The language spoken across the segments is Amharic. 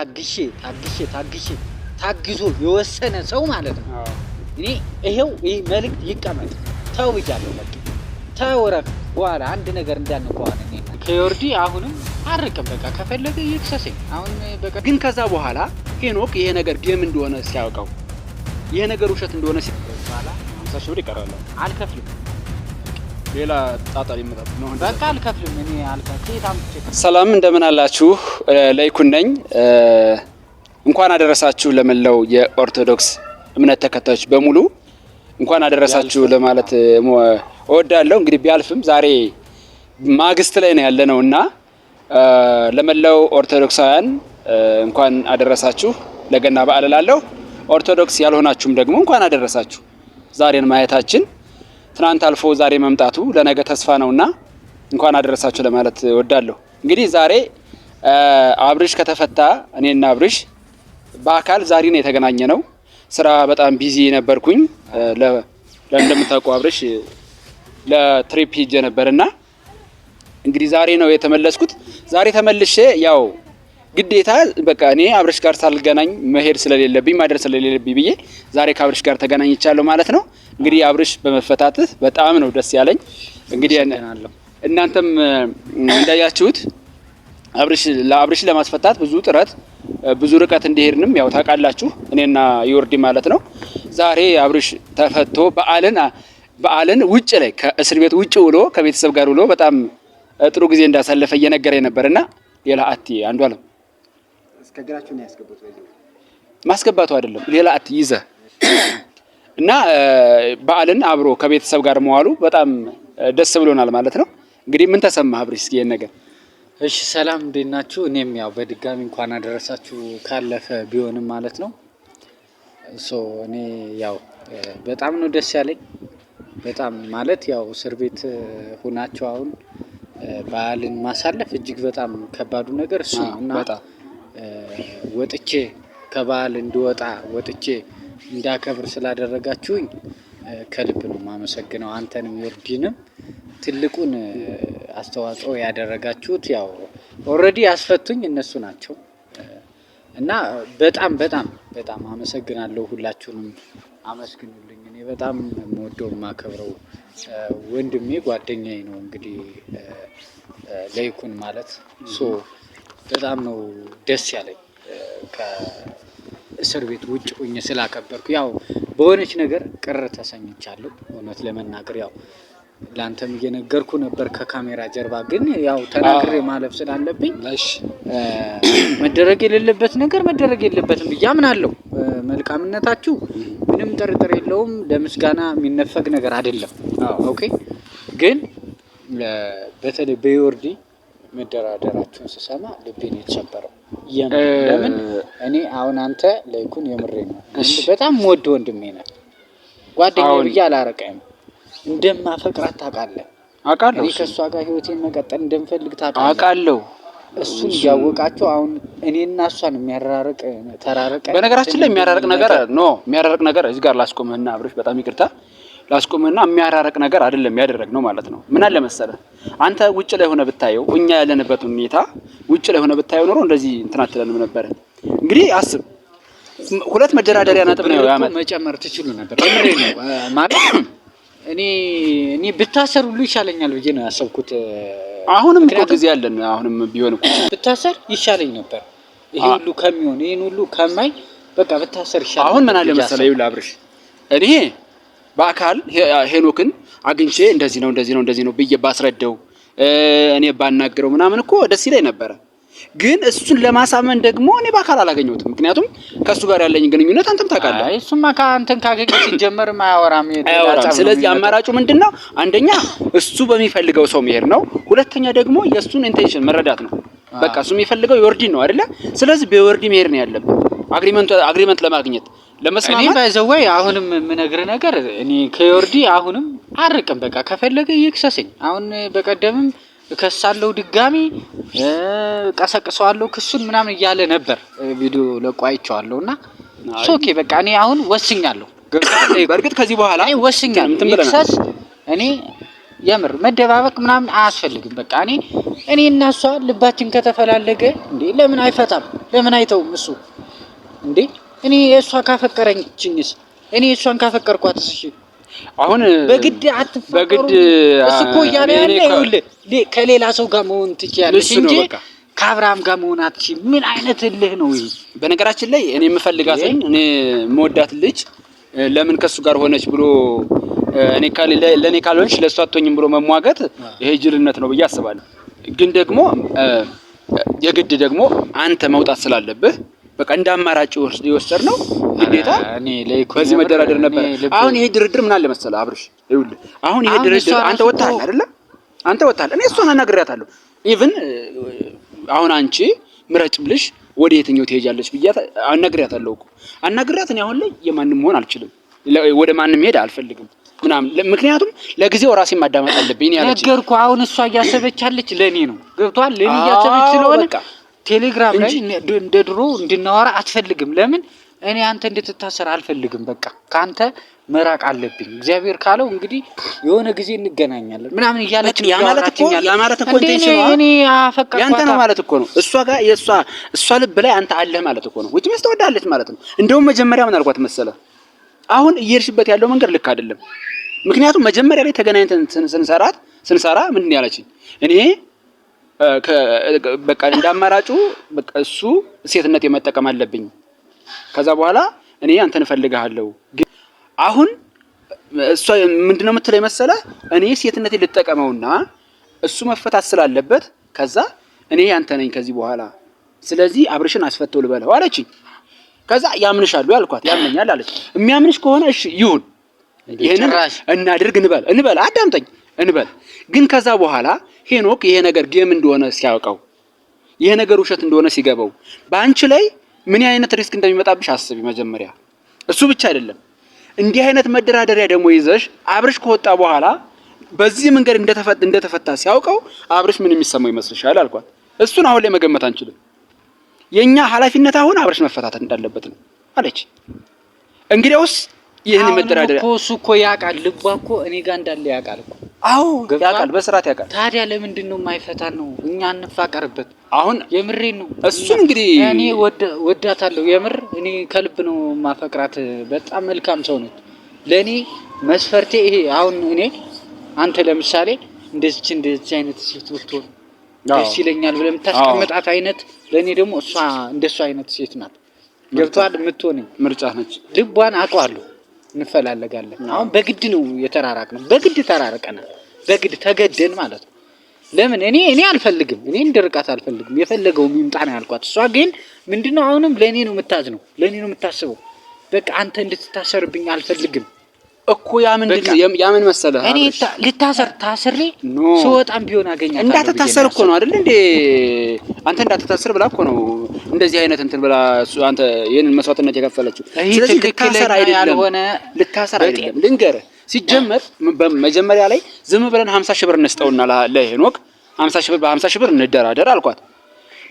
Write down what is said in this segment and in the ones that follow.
ታግሼ ታግዞ የወሰነ ሰው ማለት ነው። እኔ ይሄው ይሄ መልእክት ይቀመጥ ተው ብያለሁ። በቃ ተወረፍ በኋላ አንድ ነገር እንዳንቆዋል እኔ ከዮርዲ አሁንም አርቅም በቃ ከፈለገ ይክሰሰኝ። አሁን በቃ ግን ከዛ በኋላ ሄኖክ ይሄ ነገር ጌም እንደሆነ ሲያውቀው ይሄ ነገር ውሸት እንደሆነ ሲባላ 50 ሺህ ብር ይቀራል። አልከፍልም ሌላ ጣጣ ሊመጣ ነው። በቃ አልከፍልም እኔ አልከፍልም። ሰላም እንደምን አላችሁ? ላይኩን ነኝ። እንኳን አደረሳችሁ ለመላው የኦርቶዶክስ እምነት ተከታዮች በሙሉ እንኳን አደረሳችሁ ለማለት እወዳለሁ። እንግዲህ ቢያልፍም ዛሬ ማግስት ላይ ነው ያለነውና ለመላው ኦርቶዶክሳውያን እንኳን አደረሳችሁ ለገና በዓል እላለሁ። ኦርቶዶክስ ያልሆናችሁም ደግሞ እንኳን አደረሳችሁ። ዛሬን ማየታችን ትናንት አልፎ ዛሬ መምጣቱ ለነገ ተስፋ ነውና እንኳን አደረሳችሁ ለማለት እወዳለሁ። እንግዲህ ዛሬ አብርሽ ከተፈታ እኔና አብርሽ በአካል ዛሬ ነው የተገናኘነው። ስራ በጣም ቢዚ ነበርኩኝ። ለእንደምታውቁ አብርሽ ለትሪፕ ሄጄ ነበርና እንግዲህ ዛሬ ነው የተመለስኩት። ዛሬ ተመልሼ ያው ግዴታ በቃ እኔ አብርሽ ጋር ሳልገናኝ መሄድ ስለሌለብኝ ማድረስ ስለሌለብኝ ብዬ ዛሬ ከአብርሽ ጋር ተገናኝቻለሁ ማለት ነው። እንግዲህ አብርሽ በመፈታትህ በጣም ነው ደስ ያለኝ። እንግዲህ እናንተም እንዳያችሁት አብርሽ ለማስፈታት ብዙ ጥረት ብዙ ርቀት እንደሄድንም ያው ታውቃላችሁ እኔና ዮርዲ ማለት ነው። ዛሬ አብርሽ ተፈቶ በዓልን ውጭ ላይ ከእስር ቤት ውጭ ውሎ ከቤተሰብ ጋር ውሎ በጣም ጥሩ ጊዜ እንዳሳለፈ እየነገረኝ ነበርና ሌላ አቲ አንዱ አለ እስከግራችሁ ነው ያስገቡት ወይ ማስገባቱ አይደለም ሌላ አቲ ይዘ እና በዓልን አብሮ ከቤተሰብ ጋር መዋሉ በጣም ደስ ብሎናል ማለት ነው። እንግዲህ ምን ተሰማህ አብርሽ እስኪ ነገር? እሺ ሰላም እንዴት ናችሁ? እኔም ያው በድጋሚ እንኳን አደረሳችሁ ካለፈ ቢሆንም ማለት ነው። እኔ ያው በጣም ነው ደስ ያለኝ። በጣም ማለት ያው እስር ቤት ሆናችሁ አሁን በዓልን ማሳለፍ እጅግ በጣም ከባዱ ነገር እሱ ነውና ወጥቼ ከበዓል እንድወጣ ወጥቼ እንዳከብር ስላደረጋችሁኝ ከልብ ነው ማመሰግነው። አንተንም ዮርዲንም ትልቁን አስተዋጽኦ ያደረጋችሁት ያው ኦሬዲ ያስፈቱኝ እነሱ ናቸው እና በጣም አመሰግናለሁ። ሁላችሁንም አመስግኑልኝ። እኔ በጣም የምወደው የማከብረው ወንድሜ ጓደኛዬ ነው እንግዲህ ለይኩን ማለት በጣም ነው ደስ ያለኝ ከእስር ቤት ውጭ ሆኜ ስላከበርኩ። ያው በሆነች ነገር ቅር ተሰኝቻለሁ እውነት ለመናገር ያው ላንተም እየነገርኩ ነበር ከካሜራ ጀርባ ግን ያው ተናግሬ ማለፍ ስላለብኝ መደረግ የሌለበት ነገር መደረግ የለበትም ብዬ አምናለሁ። መልካምነታችሁ ምንም ጥርጥር የለውም፣ ለምስጋና የሚነፈግ ነገር አይደለም። ኦኬ ግን በተለይ በዮርዲ መደራደራችሁን ስሰማ ልቤን የተሰበረው ለምን እኔ አሁን አንተ ለይኩን የምሬ ነው በጣም ወድ ወንድሜ ነህ ጓደኛዬ ብዬ አላረቀም እንደማፈቅራት ታውቃለህ። አውቃለሁ እኔ ከሷ ጋር ህይወቴን መቀጠል እንደምፈልግ ታውቃለህ። አውቃለሁ እሱን ያወቃቸው አሁን እኔና እሷን የሚያራርቅ ተራረቀ። በነገራችን ላይ የሚያራርቅ ነገር እዚህ ጋር ላስቆምህና አብርሽ በጣም ይቅርታ ላስቆምህና የሚያራርቅ ነገር አይደለም ያደረግነው ማለት ነው። ምን አለ መሰለህ አንተ ውጭ ላይ ሆነ ብታየው እኛ ያለንበት ሁኔታ ውጭ ላይ ሆነ ብታየው ኖሮ እንደዚህ እንትን አትለንም ነበር። እንግዲህ አስብ ሁለት መደራደሪያ ነጥብ ነው ያመጣ መጨመር ትችሉ ነበር። እምሬ ነው ማለት እኔ ብታሰር ሁሉ ይሻለኛል ብዬ ነው ያሰብኩት። አሁንም እኮ ጊዜ ያለን አሁንም ቢሆን እኮ ብታሰር ይሻለኝ ነበር። ይሄ ሁሉ ከሚሆን ይሄን ሁሉ ከማይ በቃ ብታሰር ይሻለኝ። አሁን ምን አለ መሰለህ ይኸውልህ አብርሽ እኔ በአካል ሄኖክን አግኝቼ እንደዚህ ነው ብዬ ባስረዳው እኔ ባናገረው ምናምን እኮ ደስ ይለኝ ነበር። ግን እሱን ለማሳመን ደግሞ እኔ በአካል አላገኘሁትም። ምክንያቱም ከሱ ጋር ያለኝ ግንኙነት አንተም ታውቃለህ። እሱማ ከአንተን ካገኘ ሲጀመር ማያወራም። ስለዚህ አማራጩ ምንድነው? አንደኛ እሱ በሚፈልገው ሰው መሄድ ነው። ሁለተኛ ደግሞ የሱን ኢንቴንሽን መረዳት ነው። በቃ እሱ የሚፈልገው ዮርዲን ነው አይደለ? ስለዚህ በዮርዲ መሄድ ነው ያለበት አግሪመንት ለማግኘት ለመስማማት። እኔ ባይዘወይ አሁንም የምነግርህ ነገር እኔ ከዮርዲ አሁንም አርቅም። በቃ ከፈለገ ይክሰሰኝ። አሁን በቀደምም እከሳለሁ ድጋሚ ቀሰቅሰዋለሁ ክሱን ምናምን እያለ ነበር ቪዲዮ ለቋይቻለሁና ኦኬ በቃ እኔ አሁን ወስኛለሁ። በርግጥ ከዚህ በኋላ ወስኛለሁ ይክሰስ። እኔ የምር መደባበቅ ምናምን አያስፈልግም። በቃ እኔ እና እሷ ልባችን ከተፈላለገ እንዴ ለምን አይፈታም? ለምን አይተውም እሱ እንዴ? እኔ እሷ ካፈቀረችኝስ እኔ እሷን ካፈቀርኳትስ? እሺ አሁን በግድ አትፈቀሩ። በግድ እሱ እኮ እያለ ያለ ይኸውልህ ከሌላ ሰው ጋር መሆን ትችያለሽ እንጂ ከአብርሃም ጋር መሆን አትችይም። ምን አይነት እልህ ነው ይሄ? በነገራችን ላይ እኔ የምፈልጋትን እኔ የምወዳት ልጅ ለምን ከሱ ጋር ሆነች ብሎ ለኔ ካልሆንሽ ለሷ አትሆኝም ብሎ መሟገት ይሄ ጅልነት ነው ብዬ አስባለሁ። ግን ደግሞ የግድ ደግሞ አንተ መውጣት ስላለብህ በቃ እንደ አማራጭ ይወሰድ ነው ግዴታ በዚህ መደራደር ነበር። አሁን ይሄ ድርድር ምን አለ መሰለህ አብርሽ፣ ይኸውልህ አሁን ይሄ ድርድር አንተ ወጣህ አይደለ? አንተ ወጣህ፣ እኔ እሷን አናግሬያታለሁ። ኢቭን አሁን አንቺ ምረጭ ብልሽ ወደ የትኛው ትሄጃለሽ ብያት አናግሬያታለሁ እኮ አናግሬያት። እኔ አሁን ላይ የማንም መሆን አልችልም፣ ወደ ማንም ሄድ አልፈልግም ምናምን። ምክንያቱም ለጊዜው ራሴን ማዳመጥ አለብኝ ያለች ነገርኩ። አሁን እሷ እያሰበቻለች ለኔ ነው ገብቷል። ለኔ እያሰበች ስለሆነ ቴሌግራም ላይ እንደ ድሮ እንድናወራ አትፈልግም። ለምን እኔ አንተ እንድትታሰር አልፈልግም። በቃ ካንተ መራቅ አለብኝ። እግዚአብሔር ካለው እንግዲህ የሆነ ጊዜ እንገናኛለን ምናምን እያለች ያ ማለት እኮ እኔ አፈቀርኳት ያንተ ነው ማለት እኮ ነው። እሷ ጋር እሷ ልብ ላይ አንተ አለህ ማለት እኮ ነው። ውጭ ተወዳለች ማለት ነው። እንደውም መጀመሪያ ምን አልኳት መሰለህ? አሁን እየሄድሽበት ያለው መንገድ ልክ አይደለም። ምክንያቱም መጀመሪያ ላይ ተገናኝተን ስንሰራ ምንድን ያለችኝ እኔ በቃ እንዳማራጩ በቃ እሱ ሴትነት የመጠቀም አለብኝ። ከዛ በኋላ እኔ አንተን እፈልግሃለሁ። ግን አሁን እሷ ምንድነው የምትለኝ መሰለህ? እኔ ሴትነቴን ልጠቀመውና እሱ መፈታት ስላለበት ከዛ እኔ አንተ ነኝ ከዚህ በኋላ ስለዚህ አብርሽን አስፈተው ልበለው አለችኝ። ከዛ ያምንሻሉ ያልኳት ያምነኛል አለች። የሚያምንሽ ከሆነ እሺ ይሁን ይሄንን እናድርግ እንበል አዳምጠኝ እንበል። ግን ከዛ በኋላ ሄኖክ ይሄ ነገር ጌም እንደሆነ ሲያውቀው ይሄ ነገር ውሸት እንደሆነ ሲገባው በአንቺ ላይ ምን አይነት ሪስክ እንደሚመጣብሽ አስቢ መጀመሪያ። እሱ ብቻ አይደለም እንዲህ አይነት መደራደሪያ ደግሞ ይዘሽ አብርሽ ከወጣ በኋላ በዚህ መንገድ እንደተፈታ ሲያውቀው አብርሽ ምን የሚሰማው ይመስልሻል አልኳት። እሱን አሁን ላይ መገመት አንችልም። የኛ ኃላፊነት አሁን አብርሽ መፈታት እንዳለበት ነው አለች። እንግዲያውስ ይሄን መደራደሪያ እኮ እሱ እኮ ያውቃል። ልቧ እኮ እኔ ጋር እንዳለ ያውቃል እኮ። አዎ ያውቃል፣ በስርዓት ያውቃል። ታዲያ ለምንድን ነው የማይፈታን ነው? እኛ እንፋቀርበት። አሁን የምሬን ነው። እሱን እንግዲህ እኔ ወዳታለሁ የምር እኔ ከልብ ነው ማፈቅራት። በጣም መልካም ሰው ነች። ለኔ መስፈርቴ ይሄ አሁን እኔ አንተ ለምሳሌ እንደዚህ አይነት ሴት ብትሆን ደስ ይለኛል ብለህ የምታስቀምጣት አይነት ለኔ ደግሞ እሷ እንደሷ አይነት ሴት ናት። ገብቷል? የምትሆነኝ ምርጫ ነች። ልቧን አውቀዋለሁ። እንፈላለጋለን። አሁን በግድ ነው የተራራቅነው። በግድ ተራራቀናል። በግድ ተገደን ማለት ነው። ለምን እኔ አልፈልግም። እኔ እንድርቃት አልፈልግም። የፈለገው ይምጣ ነው ያልኳት። እሷ ግን ምንድነው አሁንም ለኔ ነው የምታዝነው፣ ለኔ ነው የምታስበው። በቃ አንተ እንድትታሰርብኝ አልፈልግም እኮ። ያምን መሰለህ እኔ ልታሰር ታስሬ ስወጣም ቢሆን አገኛታለሁ። እንዳትታሰር እኮ ነው አይደል እንዴ? አንተ እንዳትታሰር ብላ እኮ ነው እንደዚህ አይነት እንትን ብላ አንተ ይሄንን መስዋዕትነት የከፈለችው። ስለዚህ ልታሰር አይደለም ልንገርህ። ሲጀመር በመጀመሪያ ላይ ዝም ብለን 50 ሺህ ብር እንስጠውና ለሄኖክ 50 ሺህ ብር በ50 ሺህ ብር እንደራደር አልኳት።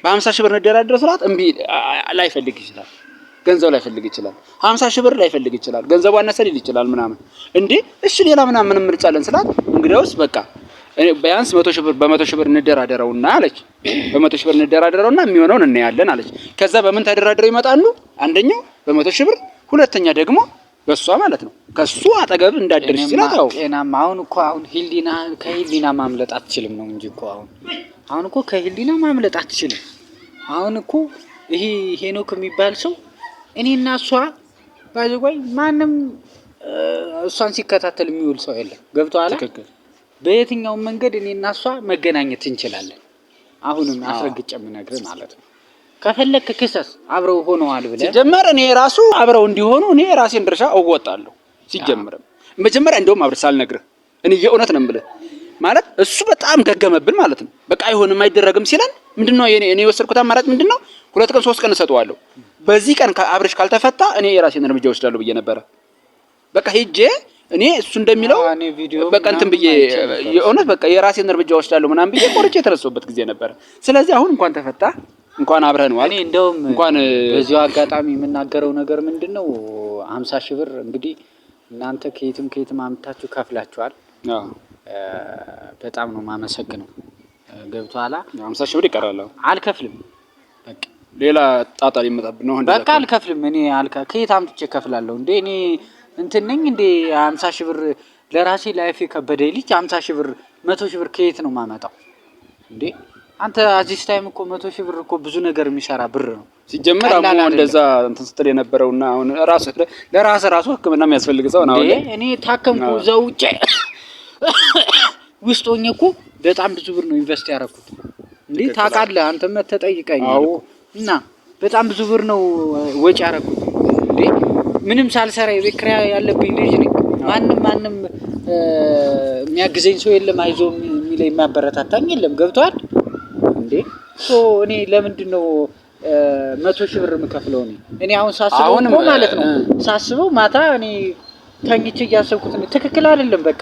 በ50 ሺህ ብር እንደራደር ስላት እምቢ ላይፈልግ ይችላል። ገንዘብ ላይፈልግ ይችላል። 50 ሺህ ብር ላይፈልግ ይችላል። ገንዘቡ አነሰ ሊል ይችላል ምናምን እንዴ እሺ ሌላ ምንም ምርጫለን ስላት እንግዲያውስ በቃ ቢያንስ 100 ሺህ ብር በ100 ሺህ ብር እንደራደረውና አለች። በ100 ሺህ ብር እንደራደረውና የሚሆነውን እናያለን አለች። ከዛ በምን ተደራደረው ይመጣሉ? አንደኛው በ100 ሺህ ብር፣ ሁለተኛ ደግሞ በሷ ማለት ነው። ከሱ አጠገብ እንዳደርሽ ሲላታው ጤናማ አሁን ከሂሊና ማምለጥ አትችልም ነው እንጂ እኮ አሁን እኮ ከሂሊና ማምለጥ አትችልም። አሁን እኮ ይሄ ሄኖክ የሚባል ሰው እኔና እሷ ባይዘጓይ ማንም እሷን ሲከታተል የሚውል ሰው የለም። ገብቶሃል? በየትኛው መንገድ እኔና እሷ መገናኘት እንችላለን። አሁንም አስረግጬ የምነግርህ ማለት ነው። ከፈለክ ክሰስ አብረው ሆነዋል ብለህ ሲጀመር እኔ ራሱ አብረው እንዲሆኑ እኔ ራሴን ድርሻ እወጣለሁ። ሲጀመርም መጀመሪያ እንደውም አብረህ ሳልነግርህ እኔ የእውነት ነው የምልህ ማለት እሱ በጣም ገገመብን ማለት ነው። በቃ አይሆንም አይደረግም ሲለን ምንድነው እኔ የወሰድኩት አማራጭ ምንድነው? 2 ቀን 3 ቀን እሰጠዋለሁ። በዚህ ቀን አብረሽ ካልተፈታ እኔ የራሴን እርምጃ ወስዳለሁ ብዬ ነበር። በቃ ሄጄ እኔ እሱ እንደሚለው በቃ እንትን ብዬ የእውነት በቃ የራሴን እርምጃ ወስዳለሁ ምናምን ብዬ ቆርጬ የተነሳሁበት ጊዜ ነበር። ስለዚህ አሁን እንኳን ተፈታ እንኳን አብረን ዋል። እኔ እንደውም እንኳን በዚሁ አጋጣሚ የምናገረው ነገር ምንድነው 50 ሺህ ብር እንግዲህ እናንተ ከየትም አምጣችሁ ከፍላችኋል። በጣም ነው ማመሰግነው። ገብቷላ 50 ሺህ ብር ይቀራል። አልከፍልም በቃ ሌላ ጣጣ ሊመጣብን ነው። በቃ አልከፍልም እኔ ከየት አምጥቼ እከፍላለሁ እንዴ? እኔ እንትን ነኝ እንዴ? 50 ሺህ ብር ለራሴ ላይፍ የከበደኝ ልጅ 50 ሺህ ብር 100 ሺህ ብር ከየት ነው የማመጣው እንዴ? አንተ አዚስ ታይም እኮ 100 ሺህ ብር እኮ ብዙ ነገር የሚሰራ ብር ነው ሲጀመር። አሁን እንደዛ እንትን ስትል የነበረውና አሁን ለራሱ ሕክምና የሚያስፈልግ ሰው ነው። እኔ ታከምኩ እዛው ውጭ ውስጥ ሆኜ እኮ በጣም ብዙ ብር ነው ኢንቨስት ያደረኩት እንዴ? ታውቃለህ አንተም ተጠይቀኝ እና በጣም ብዙ ብር ነው ወጪ ያደረኩት እንዴ? ምንም ሳልሰራ የቤት ኪራይ ያለብኝ ልጅ ነኝ። ማንም የሚያግዘኝ ሰው የለም፣ አይዞ የሚለኝ የሚያበረታታኝ የለም። ገብቷል እንዴ? እኔ ለምንድን ነው 100 ሺህ ብር የምከፍለው? እኔ አሁን ሳስበው እኮ ማለት ነው ሳስበው ማታ እኔ ተኝቼ እያሰብኩት ነው። ትክክል አይደለም። በቃ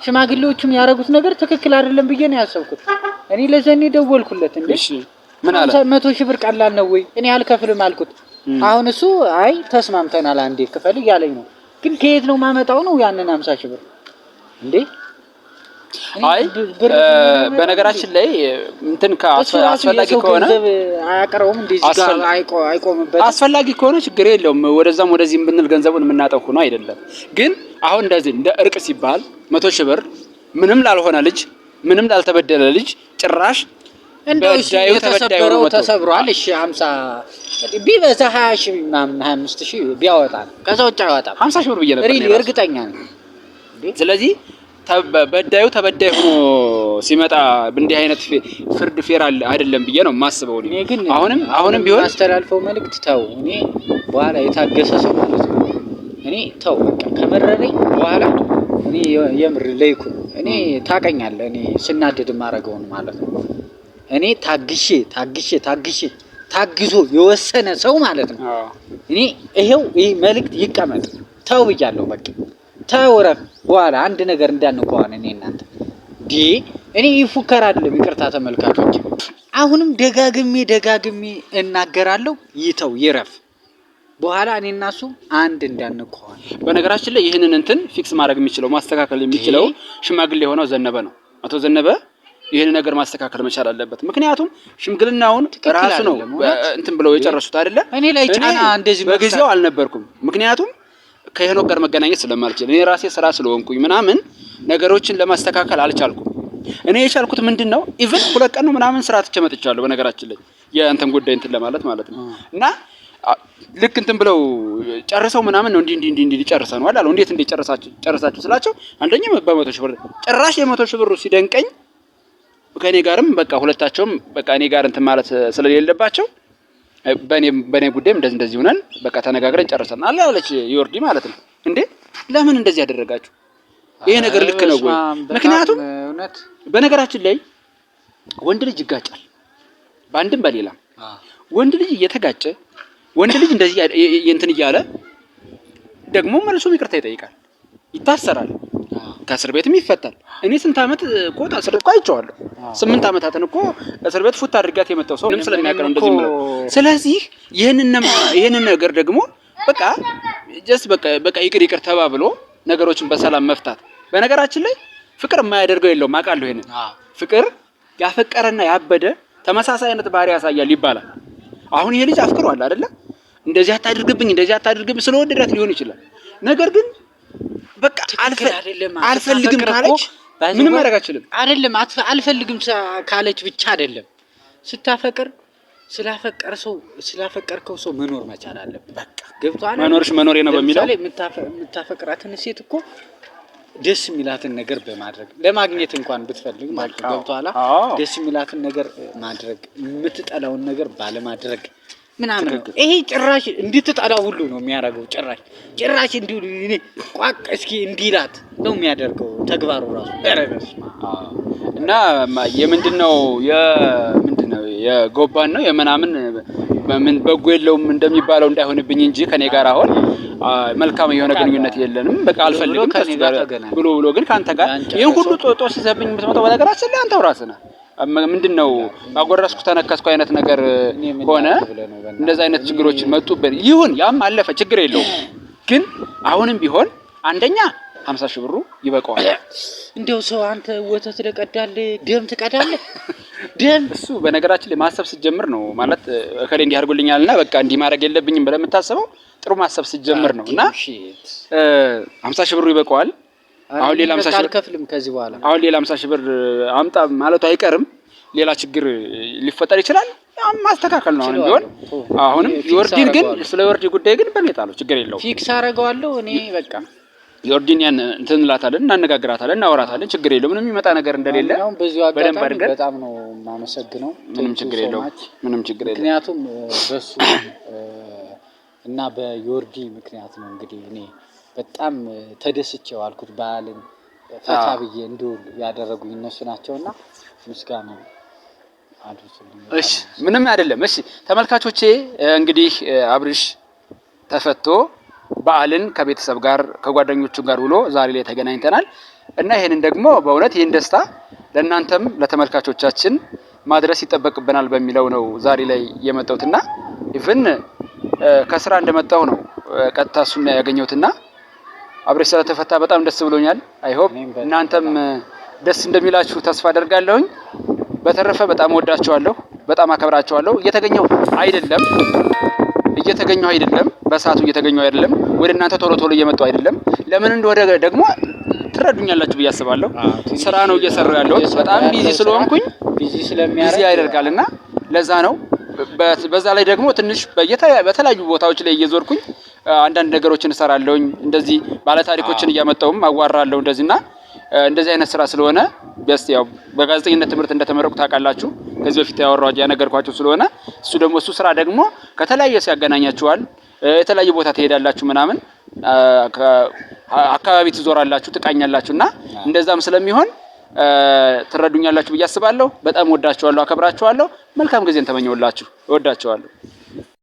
ሽማግሌዎቹም ያደረጉት ነገር ትክክል አይደለም ብዬ ነው ያሰብኩት። እኔ ለዘኔ ደወልኩለት እንዴ ምን አለ 100 ሺህ ብር ቀላል ነው ወይ? እኔ አልከፍልም አልኩት። አሁን እሱ አይ ተስማምተናል አንዴ ክፈል እያለኝ ነው። ግን ከየት ነው ማመጣው ነው ያንን 50 ሺህ ብር እንዴ? አይ በነገራችን ላይ እንትን አስፈላጊ ከሆነ አያቀረውም እንደዚህ ጋር አይቆምበት። አስፈላጊ ከሆነ ችግር የለውም። ወደዛም ወደዚህም ብንል ገንዘቡን የምናጠው ሆኖ አይደለም። ግን አሁን እንደዚህ እንደ እርቅ ሲባል 100 ሺህ ብር ምንም ላልሆነ ልጅ ምንም ላልተበደለ ልጅ ጭራሽ እንደው ተሰብሯል። እሺ 50 ቢበዛ 20 ሺህ ምናምን 25 ሺህ ቢያወጣ ከዛ ውጭ አይወጣም። 50 ሺህ ብር ብዬ ነበር እርግጠኛ ነኝ። ስለዚህ በዳዩ ተበዳይ ሆኖ ሲመጣ እንዲህ አይነት ፍርድ ፌር አይደለም ብዬ ነው የማስበው። አሁንም ቢሆን አስተላልፈው መልእክት ተው። እኔ በኋላ የታገሰ ሰው ማለት ነው። እኔ ተው በቃ ከመረረኝ በኋላ እኔ የምር ለይኩን እኔ ታቀኛለህ። እኔ ስናደድ ማረገውን ማለት ነው። እኔ ታግዞ የወሰነ ሰው ማለት ነው። እኔ ይሄው ይሄ መልእክት ይቀመጥ ተው ብያለሁ። በቃ ተወረፍ በኋላ አንድ ነገር እንዳንቆዋን እኔ እናንተ እኔ ይፉከር አይደለም። ይቅርታ ተመልካቾች፣ አሁንም ደጋግሜ እናገራለሁ። ይተው ይረፍ። በኋላ እኔ እና እሱ አንድ እንዳንቆዋን። በነገራችን ላይ ይሄንን እንትን ፊክስ ማድረግ የሚችለው ማስተካከል የሚችለው ሽማግሌ የሆነው ዘነበ ነው። አቶ ዘነበ ይሄን ነገር ማስተካከል መቻል አለበት። ምክንያቱም ሽምግልናውን ራሱ ነው እንትን ብለው የጨረሱት አይደለ? እኔ ላይ ጫና እንደዚህ በጊዜው አልነበርኩም። ምክንያቱም ከሄኖክ ጋር መገናኘት ስለማልችል እኔ ራሴ ስራ ስለሆንኩኝ ምናምን ነገሮችን ለማስተካከል አልቻልኩም። እኔ የቻልኩት ምንድነው ኢቭን 2 ቀን ነው ምናምን ስራ ትቼ መጥቻለሁ። በነገራችን ላይ የእንትን ጉዳይ እንትን ለማለት ማለት ነው። እና ልክ እንትን ብለው ጨርሰው ምናምን ነው እንዲህ ጨርሰናል አሉ። እንዴት ጨርሳችሁ ስላቸው አንደኛ በ100 ሺህ ብር ጭራሽ የ100 ሺህ ብሩ ሲደንቀኝ ከኔ ጋርም በቃ ሁለታቸውም በቃ እኔ ጋር እንትን ማለት ስለሌለባቸው በኔ ጉዳይም እንደዚህ ሆነን በቃ ተነጋግረን ጨርሰናል አለች ዮርዲ ማለት ነው። እንዴ ለምን እንደዚህ ያደረጋችሁ? ይሄ ነገር ልክ ነው ወይ? ምክንያቱም በነገራችን ላይ ወንድ ልጅ ይጋጫል በአንድም በሌላም። ወንድ ልጅ እየተጋጨ ወንድ ልጅ እንደዚህ እንትን እያለ ደግሞ መልሶም ይቅርታ ይጠይቃል፣ ይታሰራል፣ ከእስር ቤትም ይፈታል። እኔ ስንት ዓመት እኮ ታስሬ እኮ አይቼዋለሁ። 8 ዓመታትን እኮ እስር ቤት ፉት አድርጋት የመጣው ሰው ምንም ስለሚያቀር እንደዚህ ማለት። ስለዚህ ይሄንን ነገር ደግሞ በቃ ጀስት በቃ ይቅር ተባብሎ ነገሮችን በሰላም መፍታት። በነገራችን ላይ ፍቅር የማያደርገው የለውም አውቃለሁ። ይሄንን ፍቅር ያፈቀረና ያበደ ተመሳሳይ አይነት ባህሪ ያሳያል ይባላል። አሁን ይሄ ልጅ አፍቅሯል አይደለ? እንደዚህ አታድርግብኝ ስለወደዳት ሊሆን ይችላል። ነገር ግን በቃ አልፈልግም ካለች ምንም ማድረግ አልችልም። አይደለም አልፈልግም ካለች ብቻ አይደለም ስታፈቅር ስላፈቀርከው ሰው መኖር መቻል አለበት። በቃ ገብቷል። መኖርሽ መኖሬ ነው በሚለው የምታፈቅራትን ሴት እኮ ደስ የሚላትን ነገር በማድረግ ለማግኘት እንኳን ብትፈልግ ማለት ገብቷል። ደስ የሚላትን ነገር ማድረግ፣ የምትጠላውን ነገር ባለማድረግ ምናምን ይሄ ጭራሽ እንድትጠላው ሁሉ ነው የሚያደርገው። ጭራሽ እንዲሁ እኔ ቋቅ እስኪ እንዲላት ነው የሚያደርገው ተግባሩ ራሱ ደረበስ እና የምንድነው የጎባን ነው የምናምን ምን በጎ የለውም እንደሚባለው እንዳይሆንብኝ እንጂ ከኔ ጋር አሁን መልካም የሆነ ግንኙነት የለንም። በቃ አልፈልግም ከኔ ጋር ብሎ ግን ካንተ ጋር ይሄን ሁሉ ጦጦስ ሲዘብኝ የምትመጣው በነገራችን ላይ አንተው ራስህ ነህ። ምንድነው ባጎረስኩ ተነከስኩ አይነት ነገር ሆነ። እንደዛ አይነት ችግሮችን መጡብን። ይሁን ያም አለፈ፣ ችግር የለውም። ግን አሁንም ቢሆን አንደኛ 50 ሺህ ብሩ ይበቃዋል። እንደው ሰው አንተ ወተት ለቀዳለህ ደም ትቀዳለህ? ደም እሱ በነገራችን ላይ ማሰብ ስትጀምር ነው ማለት እከሌ እንዲህ አድርጎልኛልና በቃ እንዲህ ማድረግ የለብኝም ብለህ የምታስበው ጥሩ ማሰብ ስትጀምር ነው። እና 50 ሺህ ብሩ ይበቃዋል። አሁን ሌላ 50 ሺህ አልከፍልም ከዚህ በኋላ አሁን ሌላ 50 ሺህ ብር አምጣ ማለቱ አይቀርም። ሌላ ችግር ሊፈጠር ይችላል። ማስተካከል ነው ቢሆን አሁንም ዮርዲን ግን ስለ ዮርዲ ጉዳይ ግን በኔ ጣለው ችግር የለውም። ፊክስ አደርገዋለሁ እኔ በቃ ዮርዲን ያን እንትን እንላታለን፣ እናነጋግራታለን፣ እናወራታለን። ችግር የለውም። ምንም የሚመጣ ነገር እንደሌለ በደንብ አድርገን በጣም ነው የማመሰግነው። ምንም ችግር የለውም። ምንም ችግር የለውም። ምክንያቱም በሱ እና በዮርዲ ምክንያት ነው እንግዲህ እኔ በጣም ተደስቼው አልኩት በዓልን ፈታ ብዬ እንዲውል ያደረጉኝ እነሱ ናቸውና ምስጋና አድርሱልኝ። እሺ ምንም አይደለም። እሺ ተመልካቾቼ እንግዲህ አብርሽ ተፈቶ በዓልን ከቤተሰብ ጋር ከጓደኞቹ ጋር ውሎ ዛሬ ላይ ተገናኝተናል እና ይሄንን ደግሞ በእውነት ይሄን ደስታ ለእናንተም ለተመልካቾቻችን ማድረስ ይጠበቅብናል በሚለው ነው ዛሬ ላይ የመጣሁትና ኢቭን ከስራ እንደመጣሁ ነው ቀጥታ እሱን ያገኘሁትና አብርሽ ስለተፈታ በጣም ደስ ብሎኛል። አይ ሆፕ እናንተም ደስ እንደሚላችሁ ተስፋ አደርጋለሁኝ። በተረፈ በጣም ወዳቸዋለሁ፣ በጣም አከብራቸዋለሁ። እየተገኘው አይደለም በሰዓቱ እየተገኘው አይደለም። ወደ እናንተ ቶሎ ቶሎ እየመጣው አይደለም። ለምን እንደወደ ደግሞ ትረዱኛላችሁ ብዬ አስባለሁ። ስራ ነው እየሰራው ያለው በጣም ቢዚ ስለሆንኩኝ ቢዚ ያደርጋልና ለዛ ነው። በዛ ላይ ደግሞ ትንሽ በተለያዩ ቦታዎች ላይ እየዞርኩኝ አንዳንድ ነገሮችን እሰራለሁኝ። እንደዚህ ባለታሪኮችን እያመጣውም አዋራለሁ እንደዚህና እንደዚህ አይነት ስራ ስለሆነ በስ ያው በጋዜጠኝነት ትምህርት እንደተመረቁ ታውቃላችሁ። ከዚህ በፊት ያነገርኳችሁ ስለሆነ እሱ ስራ ደግሞ ከተለያየ ሲያገናኛችኋል። የተለያየ ቦታ ትሄዳላችሁ ምናምን አካባቢ ትዞራላችሁ፣ ትቃኛላችሁና እንደዛም ስለሚሆን ትረዱኛላችሁ ብዬ አስባለሁ። በጣም ወዳችኋለሁ፣ አከብራችኋለሁ። መልካም ጊዜን ተመኘውላችሁ። እወዳችኋለሁ።